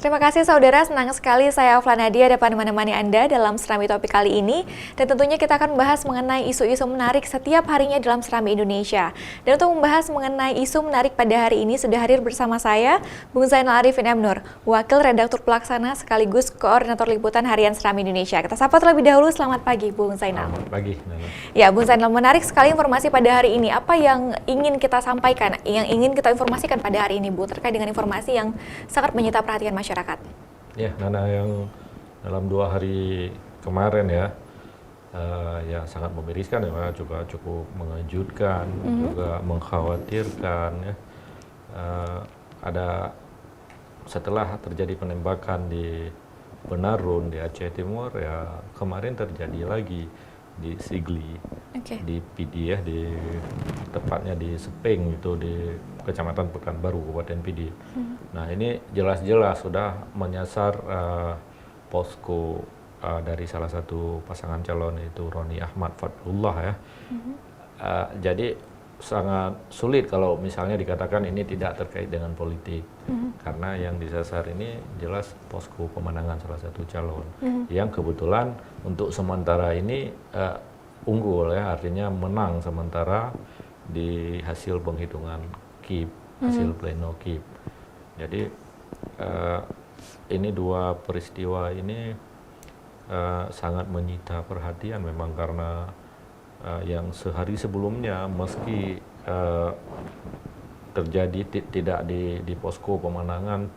Terima kasih saudara, senang sekali saya Afla Nadia dapat menemani Anda dalam Serambi Topik kali ini. Dan tentunya kita akan membahas mengenai isu-isu menarik setiap harinya dalam Serambi Indonesia. Dan untuk membahas mengenai isu menarik pada hari ini sudah hadir bersama saya, Bung Zainal Arifin M. Nur, Wakil Redaktur Pelaksana sekaligus Koordinator Liputan Harian Serambi Indonesia. Kita sapa terlebih dahulu, selamat pagi Bung Zainal. Selamat pagi. Ya Bung Zainal, menarik sekali informasi pada hari ini. Apa yang ingin kita sampaikan, yang ingin kita informasikan pada hari ini Bu, terkait dengan informasi yang sangat menyita perhatian masyarakat? Ya, Nana, yang dalam 2 hari kemarin ya sangat memiriskan ya, juga cukup mengejutkan, juga mengkhawatirkan ya. Ada setelah terjadi penembakan di Penarun di Aceh Timur ya, kemarin terjadi lagi di Sigli, di PD ya, di tepatnya di Sepeng itu, di Kecamatan Pekanbaru, Kabupaten PD. Nah, ini jelas-jelas sudah menyasar posko dari salah satu pasangan calon, yaitu Roni Ahmad Fadlullah ya. Jadi sangat sulit kalau misalnya dikatakan ini tidak terkait dengan politik, karena yang disasar ini jelas posko pemenangan salah satu calon yang kebetulan untuk sementara ini unggul ya, artinya menang sementara di hasil penghitungan KIP, hasil pleno KIP. Jadi ini 2 peristiwa ini sangat menyita perhatian memang, karena yang sehari sebelumnya meski terjadi tidak di posko pemenangan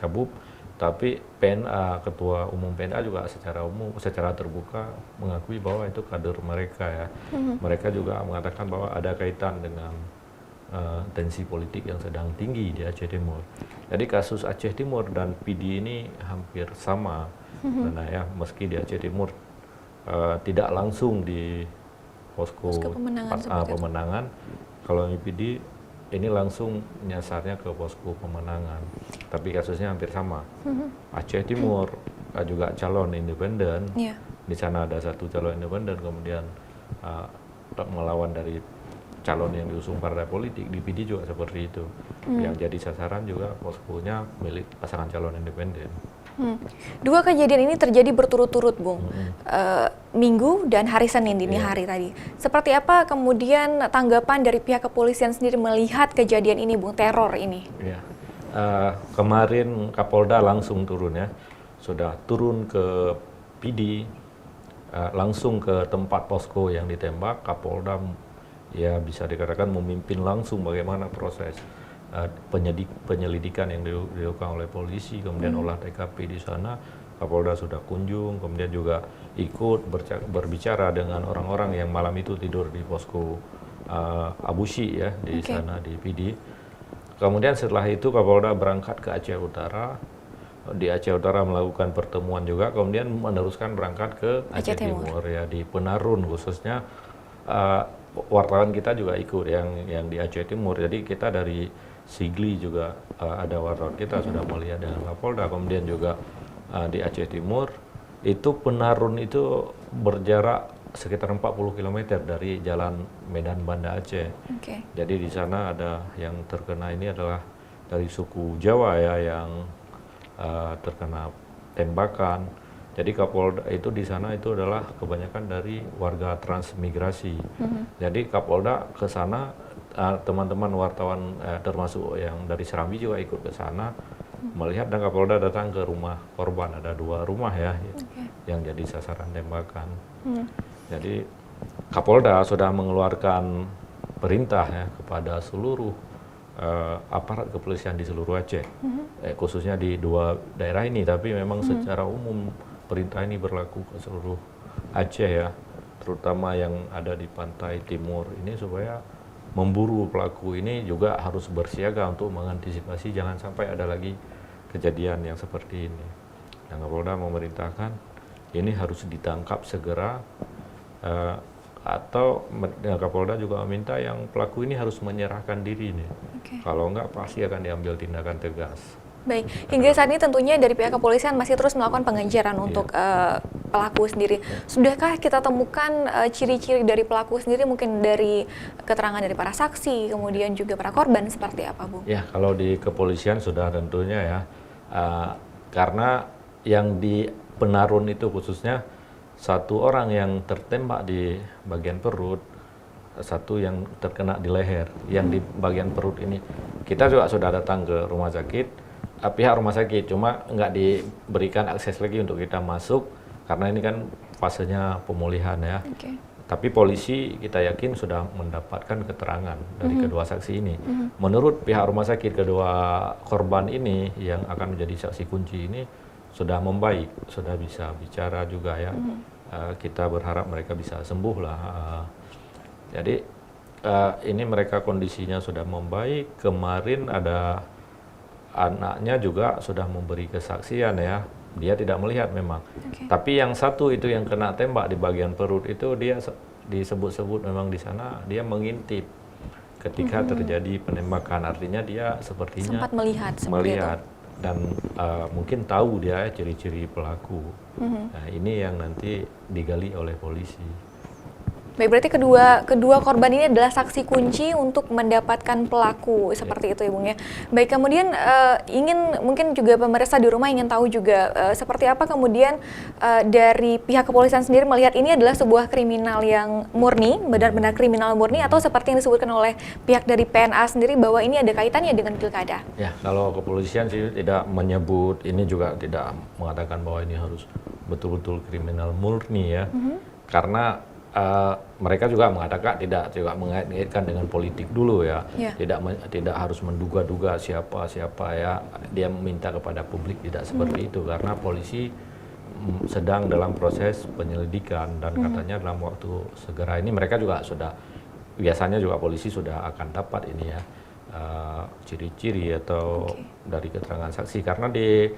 Cabub, tapi PNA, Ketua Umum PNA juga secara terbuka mengakui bahwa itu kader mereka ya. Mereka juga mengatakan bahwa ada kaitan dengan tensi politik yang sedang tinggi di Aceh Timur. Jadi kasus Aceh Timur dan PD ini hampir sama, karena ya meski di Aceh Timur tidak langsung di posko pemenangan, kalau di PD ini langsung nyasarnya ke posko pemenangan, tapi kasusnya hampir sama. Aceh Timur juga calon independen, di sana ada satu calon independen, kemudian melawan dari calon yang diusung partai politik. Di PD juga seperti itu, yang jadi sasaran juga poskonya milik pasangan calon independen. 2 kejadian ini terjadi berturut-turut, Bung. Minggu dan hari Senin dini hari tadi. Seperti apa kemudian tanggapan dari pihak kepolisian sendiri melihat kejadian ini, Bung, teror ini? Kemarin Kapolda langsung turun ya, sudah turun ke PD, langsung ke tempat posko yang ditembak. Kapolda ya bisa dikatakan memimpin langsung bagaimana proses penyelidikan yang dilakukan oleh polisi, kemudian olah TKP di sana. Kapolda sudah kunjung, kemudian juga ikut berbicara dengan orang-orang yang malam itu tidur di posko Abusi ya, di sana di PD. Kemudian setelah itu Kapolda berangkat ke Aceh Utara. Di Aceh Utara melakukan pertemuan juga, kemudian meneruskan berangkat ke Aceh Timur ya, di Penarun khususnya. Wartawan kita juga ikut yang di Aceh Timur. Jadi kita dari Sigli juga ada wartawan kita sudah melihat dengan Kapolda. Kemudian juga di Aceh Timur itu Penarun itu berjarak sekitar 40 km dari jalan Medan Banda Aceh. Jadi di sana ada yang terkena ini adalah dari suku Jawa ya, yang terkena tembakan. Jadi Kapolda itu di sana itu adalah kebanyakan dari warga transmigrasi. Jadi Kapolda ke sana, teman-teman wartawan termasuk yang dari Serambi juga ikut ke sana melihat, dan Kapolda datang ke rumah korban. Ada 2 rumah ya yang jadi sasaran tembakan. Jadi Kapolda sudah mengeluarkan perintah ya kepada seluruh aparat kepolisian di seluruh Aceh, khususnya di 2 daerah ini, tapi memang secara umum perintah ini berlaku ke seluruh Aceh ya, terutama yang ada di pantai timur ini, supaya memburu pelaku ini juga harus bersiaga untuk mengantisipasi jangan sampai ada lagi kejadian yang seperti ini. Dan Kapolda memerintahkan ini harus ditangkap segera, atau Kapolda juga meminta yang pelaku ini harus menyerahkan diri nih. Kalau enggak pasti akan diambil tindakan tegas. Baik, hingga saat ini tentunya dari pihak kepolisian masih terus melakukan pengejaran untuk pelaku sendiri. Sudahkah kita temukan ciri-ciri dari pelaku sendiri, mungkin dari keterangan dari para saksi, kemudian juga para korban, seperti apa, Bu? Ya, kalau di kepolisian sudah tentunya ya, karena yang di Penarun itu khususnya satu orang yang tertembak di bagian perut, satu yang terkena di leher. Yang di bagian perut ini kita juga sudah datang ke rumah sakit, pihak rumah sakit, cuma nggak diberikan akses lagi untuk kita masuk karena ini kan fasenya pemulihan ya. Okay. Tapi polisi kita yakin sudah mendapatkan keterangan dari kedua saksi ini. Menurut pihak rumah sakit, kedua korban ini yang akan menjadi saksi kunci ini sudah membaik, sudah bisa bicara juga ya. Kita berharap mereka bisa sembuh lah. Jadi ini mereka kondisinya sudah membaik. Kemarin ada anaknya juga sudah memberi kesaksian ya. Dia tidak melihat memang. Okay. Tapi yang satu itu yang kena tembak di bagian perut itu dia disebut-sebut memang di sana dia mengintip ketika terjadi penembakan. Artinya dia sepertinya sempat melihat itu. Dan mungkin tahu dia ciri-ciri pelaku. Nah, ini yang nanti digali oleh polisi. Baik, berarti kedua korban ini adalah saksi kunci untuk mendapatkan pelaku seperti itu ya Bung ya. Baik, kemudian mungkin juga pemirsa di rumah ingin tahu juga seperti apa kemudian dari pihak kepolisian sendiri melihat ini adalah sebuah kriminal yang murni, benar-benar kriminal murni, atau seperti yang disebutkan oleh pihak dari PNA sendiri bahwa ini ada kaitannya dengan pilkada? Ya, kalau kepolisian sih tidak menyebut, ini juga tidak mengatakan bahwa ini harus betul-betul kriminal murni ya. Karena mereka juga mengatakan tidak juga mengaitkan dengan politik dulu ya. Tidak harus menduga-duga siapa ya. Dia meminta kepada publik tidak seperti itu karena polisi sedang dalam proses penyelidikan dan katanya dalam waktu segera ini mereka juga sudah, biasanya juga polisi sudah akan dapat ini ya ciri-ciri atau dari keterangan saksi, karena di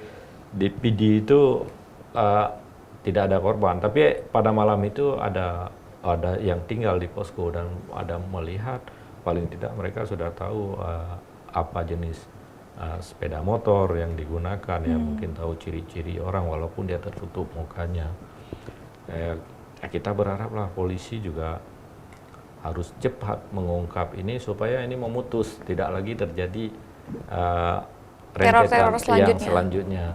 PD itu tidak ada korban, tapi pada malam itu ada yang tinggal di posko dan ada melihat, paling tidak mereka sudah tahu apa jenis sepeda motor yang digunakan ya, mungkin tahu ciri-ciri orang walaupun dia tertutup mukanya. Kita berharaplah polisi juga harus cepat mengungkap ini supaya ini memutus, tidak lagi terjadi rentetan yang selanjutnya.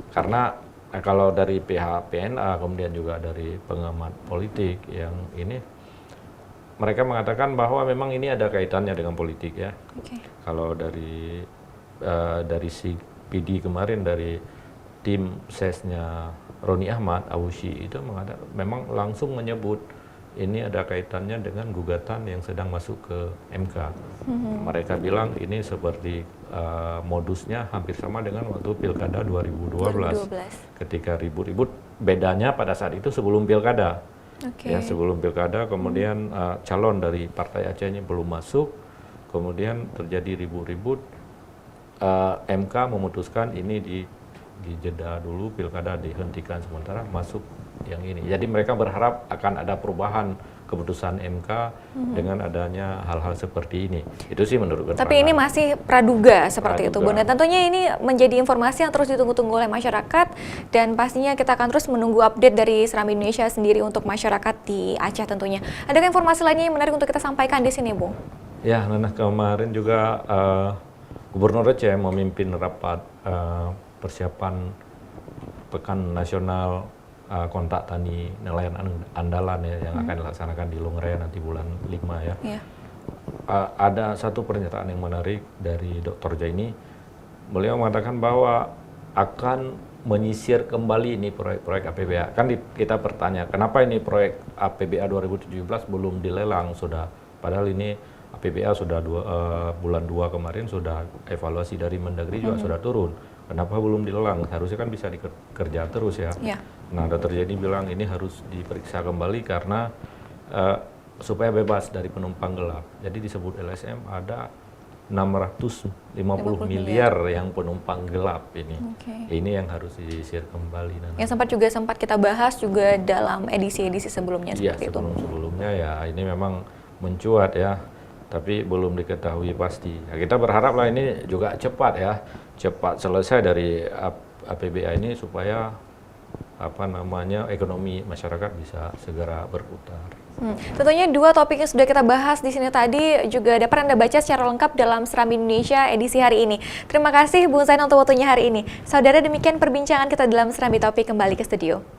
Karena kalau dari pihak PNA, kemudian juga dari pengamat politik yang ini, mereka mengatakan bahwa memang ini ada kaitannya dengan politik ya. Kalau dari si PD kemarin, dari tim sesnya Roni Ahmad, Awushi itu mengatakan, memang langsung menyebut ini ada kaitannya dengan gugatan yang sedang masuk ke MK. Mereka bilang ini seperti modusnya hampir sama dengan waktu Pilkada 2012. Ketika ribut-ribut, bedanya pada saat itu sebelum Pilkada. Ya, sebelum Pilkada, kemudian calon dari Partai Aceh ini belum masuk, kemudian terjadi ribut-ribut, MK memutuskan ini di jeda dulu, Pilkada dihentikan sementara, masuk yang ini. Jadi mereka berharap akan ada perubahan keputusan MK dengan adanya hal-hal seperti ini. Itu sih menurut keterangan. Tapi ini masih praduga seperti itu, Bun. Dan tentunya ini menjadi informasi yang terus ditunggu-tunggu oleh masyarakat, dan pastinya kita akan terus menunggu update dari Serambi Indonesia sendiri untuk masyarakat di Aceh tentunya. Adakah informasi lainnya yang menarik untuk kita sampaikan di sini, Bung? Ya, Nana, kemarin juga Gubernur Aceh memimpin rapat persiapan Pekan Nasional Kontak Tani Nelayan Andalan ya, yang akan dilaksanakan di Lungraya nanti bulan 5 ya. Ada satu pernyataan yang menarik dari Dr. Jaini. Beliau mengatakan bahwa akan menyisir kembali ini proyek-proyek APBA. Kan kita bertanya, kenapa ini proyek APBA 2017 belum dilelang sudah, padahal ini APBA sudah bulan 2 kemarin sudah evaluasi dari Mendagri juga sudah turun. Kenapa belum dilelang? Harusnya kan bisa dikerja terus ya. Nah, Dr. Jenny bilang ini harus diperiksa kembali karena supaya bebas dari penumpang gelap. Jadi disebut LSM ada 650 miliar yang penumpang gelap ini. Ini yang harus disisir kembali. Yang sempat kita bahas juga dalam edisi-edisi sebelumnya seperti itu. Sebelumnya ya ini memang mencuat ya, tapi belum diketahui pasti. Ya, kita berharaplah ini juga cepat selesai dari APBA ini supaya ekonomi masyarakat bisa segera berputar. Tentunya dua topik yang sudah kita bahas di sini tadi juga dapat Anda baca secara lengkap dalam Serambi Indonesia edisi hari ini. Terima kasih Bung Zain untuk waktunya hari ini. Saudara, demikian perbincangan kita dalam Serambi Topik, kembali ke studio.